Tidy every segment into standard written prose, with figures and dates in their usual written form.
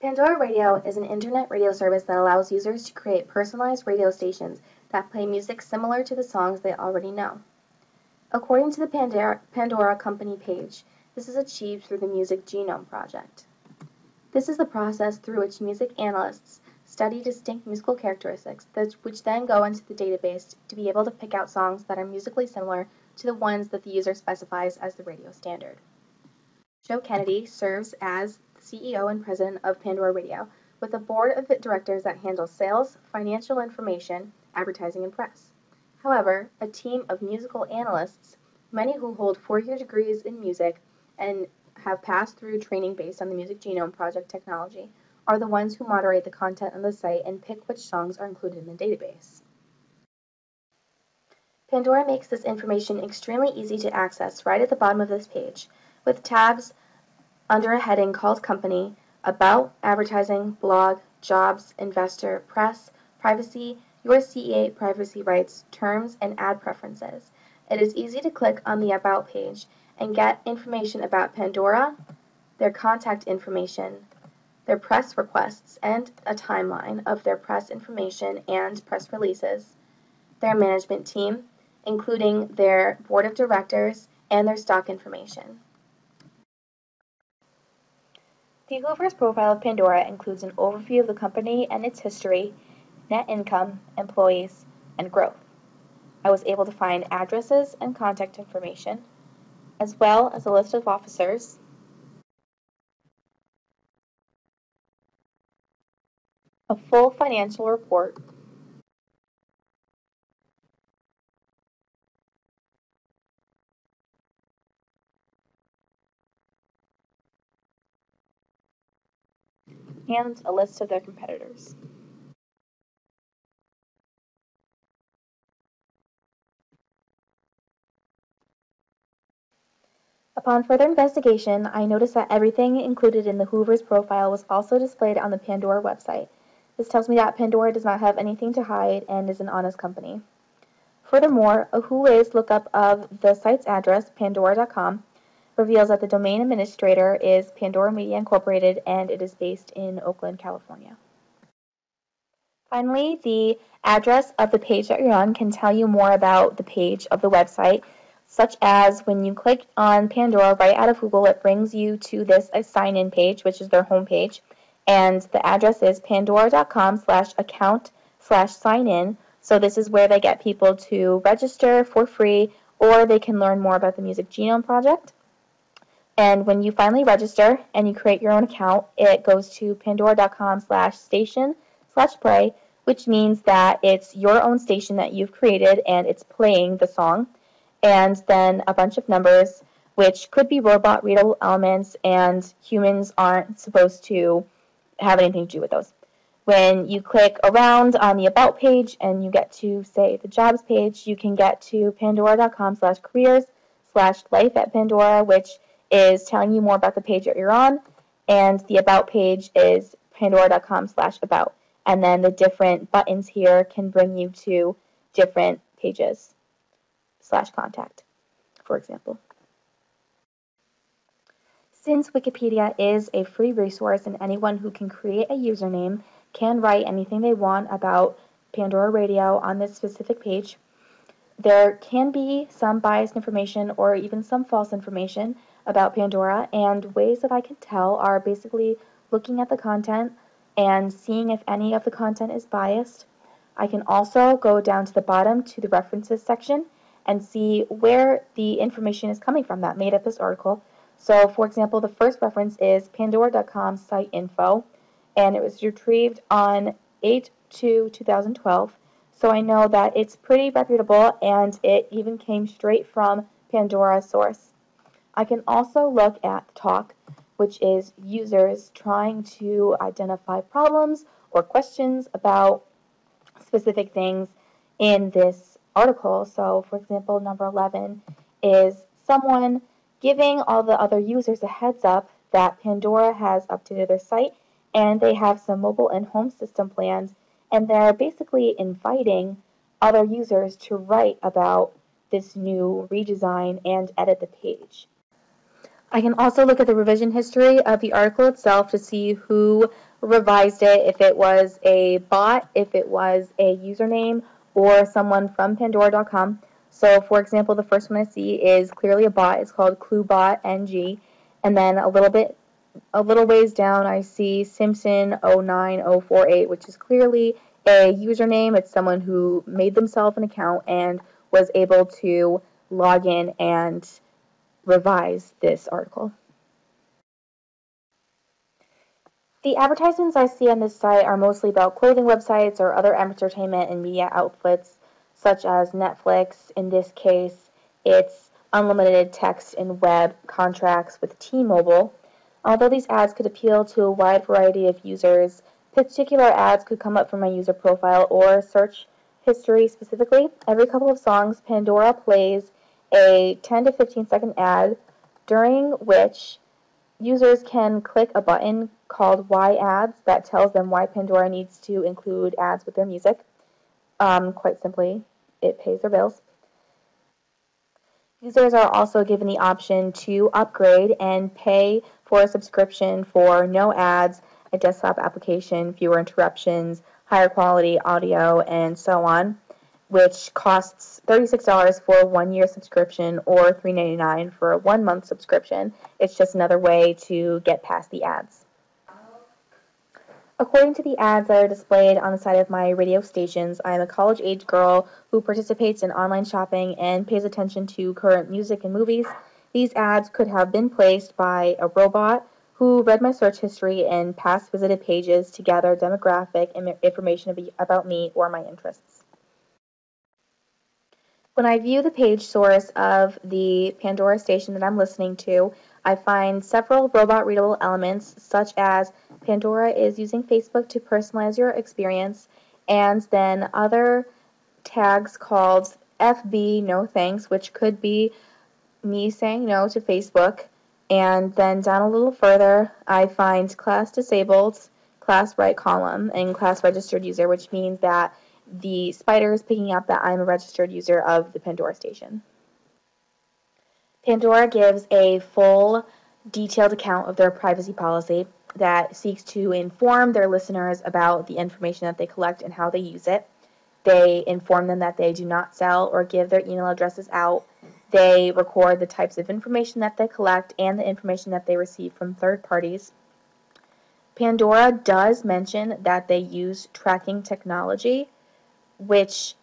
Pandora Radio is an internet radio service that allows users to create personalized radio stations that play music similar to the songs they already know. According to the Pandora company page, this is achieved through the Music Genome Project. This is the process through which music analysts study distinct musical characteristics, which then go into the database to be able to pick out songs that are musically similar to the ones that the user specifies as the radio standard. Joe Kennedy serves as the CEO and president of Pandora Radio, with a board of directors that handles sales, financial information, advertising, and press. However, a team of musical analysts, many who hold 4-year degrees in music and have passed through training based on the Music Genome Project technology, are the ones who moderate the content on the site and pick which songs are included in the database. Pandora makes this information extremely easy to access right at the bottom of this page, with tabs under a heading called Company, About, Advertising, Blog, Jobs, Investor, Press, Privacy, Your CEA privacy rights, terms, and ad preferences. It is easy to click on the About page and get information about Pandora, their contact information, their press requests, and a timeline of their press information and press releases, their management team, including their board of directors and their stock information. The Hoover's profile of Pandora includes an overview of the company and its history, net income, employees, and growth. I was able to find addresses and contact information, as well as a list of officers, a full financial report, and a list of their competitors. Upon further investigation, I noticed that everything included in the Hoover's profile was also displayed on the Pandora website. This tells me that Pandora does not have anything to hide and is an honest company. Furthermore, a Whois lookup of the site's address, pandora.com, reveals that the domain administrator is Pandora Media Incorporated and it is based in Oakland, California. Finally, the address of the page that you're on can tell you more about the page of the website, such as when you click on Pandora right out of Google, it brings you to this sign-in page, which is their home page, and the address is pandora.com/account/sign-in. So this is where they get people to register for free, or they can learn more about the Music Genome Project. And when you finally register and you create your own account, it goes to pandora.com/station/play, which means that it's your own station that you've created and it's playing the song. And then a bunch of numbers, which could be robot readable elements, and humans aren't supposed to have anything to do with those. When you click around on the About page and you get to, say, the Jobs page, you can get to pandora.com/careers/life@Pandora, which is telling you more about the page that you're on, and the About page is pandora.com/about. And then the different buttons here can bring you to different pages /contact, for example. Since Wikipedia is a free resource and anyone who can create a username can write anything they want about Pandora Radio on this specific page, there can be some biased information or even some false information about Pandora, and ways that I can tell are basically looking at the content and seeing if any of the content is biased. I can also go down to the bottom to the references section and see where the information is coming from that made up this article. So, for example, the first reference is pandora.com site info, and it was retrieved on 8/2/2012. So I know that it's pretty reputable, and it even came straight from Pandora's source. I can also look at talk, which is users trying to identify problems or questions about specific things in this article. So, for example, number 11 is someone giving all the other users a heads up that Pandora has updated their site and they have some mobile and home system plans, and they're basically inviting other users to write about this new redesign and edit the page. I can also look at the revision history of the article itself to see who revised it if it was a bot, if it was a username, or someone from Pandora.com. So, for example, the first one I see is clearly a bot. It's called ClueBotNG. And then a little ways down, I see Simpson09048, which is clearly a username. It's someone who made themselves an account and was able to log in and revise this article. The advertisements I see on this site are mostly about clothing websites or other entertainment and media outlets, such as Netflix. In this case, it's unlimited text and web contracts with T-Mobile. Although these ads could appeal to a wide variety of users, particular ads could come up from my user profile or search history specifically. Every couple of songs, Pandora plays a 10 to 15 second ad during which users can click a button called Why Ads that tells them why Pandora needs to include ads with their music. Quite simply, it pays their bills. Users are also given the option to upgrade and pay for a subscription for no ads, a desktop application, fewer interruptions, higher quality audio, and so on, which costs $36 for a 1-year subscription or $3.99 for a 1-month subscription. It's just another way to get past the ads. According to the ads that are displayed on the side of my radio stations, I am a college-age girl who participates in online shopping and pays attention to current music and movies. These ads could have been placed by a robot who read my search history and past visited pages to gather demographic information about me or my interests. When I view the page source of the Pandora station that I'm listening to, I find several robot-readable elements, such as Pandora is using Facebook to personalize your experience, and then other tags called FB no thanks, which could be me saying no to Facebook. And then down a little further, I find class disabled, class right column, and class registered user, which means that the spider is picking up that I'm a registered user of the Pandora station. Pandora gives a full, detailed account of their privacy policy that seeks to inform their listeners about the information that they collect and how they use it. They inform them that they do not sell or give their email addresses out. They record the types of information that they collect and the information that they receive from third parties. Pandora does mention that they use tracking technology, which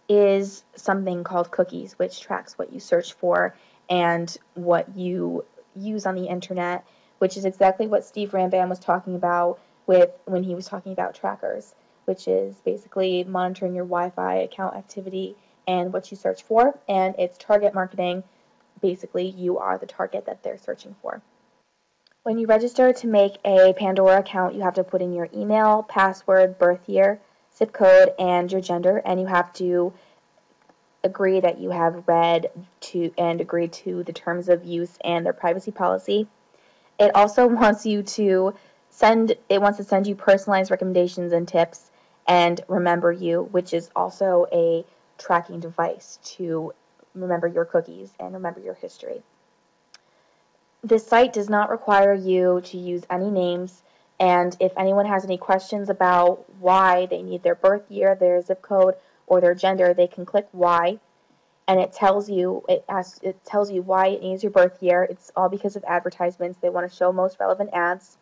is something called cookies, which tracks what you search for and what you use on the internet, which is exactly what Steve Rambam was talking about when he was talking about trackers, which is basically monitoring your Wi-Fi account activity and what you search for, and it's target marketing. Basically, you are the target that they're searching for. When you register to make a Pandora account, you have to put in your email, password, birth year, zip code, and your gender, and you have to agree that you have read to and agreed to the terms of use and their privacy policy. It also wants to send you personalized recommendations and tips and remember you, which is also a tracking device to remember your cookies and remember your history. This site does not require you to use any names, and if anyone has any questions about why they need their birth year, their zip code, or their gender, they can click why, and it tells you why it needs your birth year. It's all because of advertisements. They want to show most relevant ads.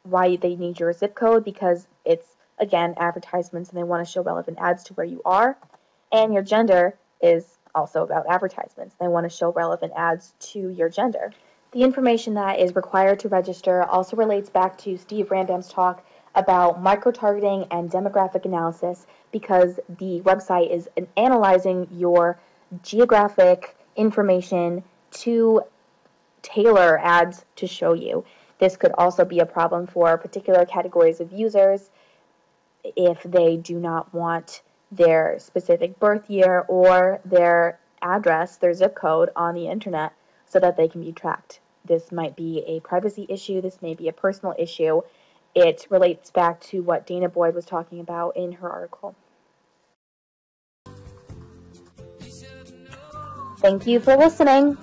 Why they need your zip code, because it's, again, advertisements, and they want to show relevant ads to where you are. And your gender is also about advertisements. They want to show relevant ads to your gender. The information that is required to register also relates back to Steve Rambam's talk about micro-targeting and demographic analysis, because the website is analyzing your geographic information to tailor ads to show you. This could also be a problem for particular categories of users if they do not want their specific birth year or their address, their zip code on the internet so that they can be tracked. This might be a privacy issue. This may be a personal issue. It relates back to what Dana Boyd was talking about in her article. Thank you for listening.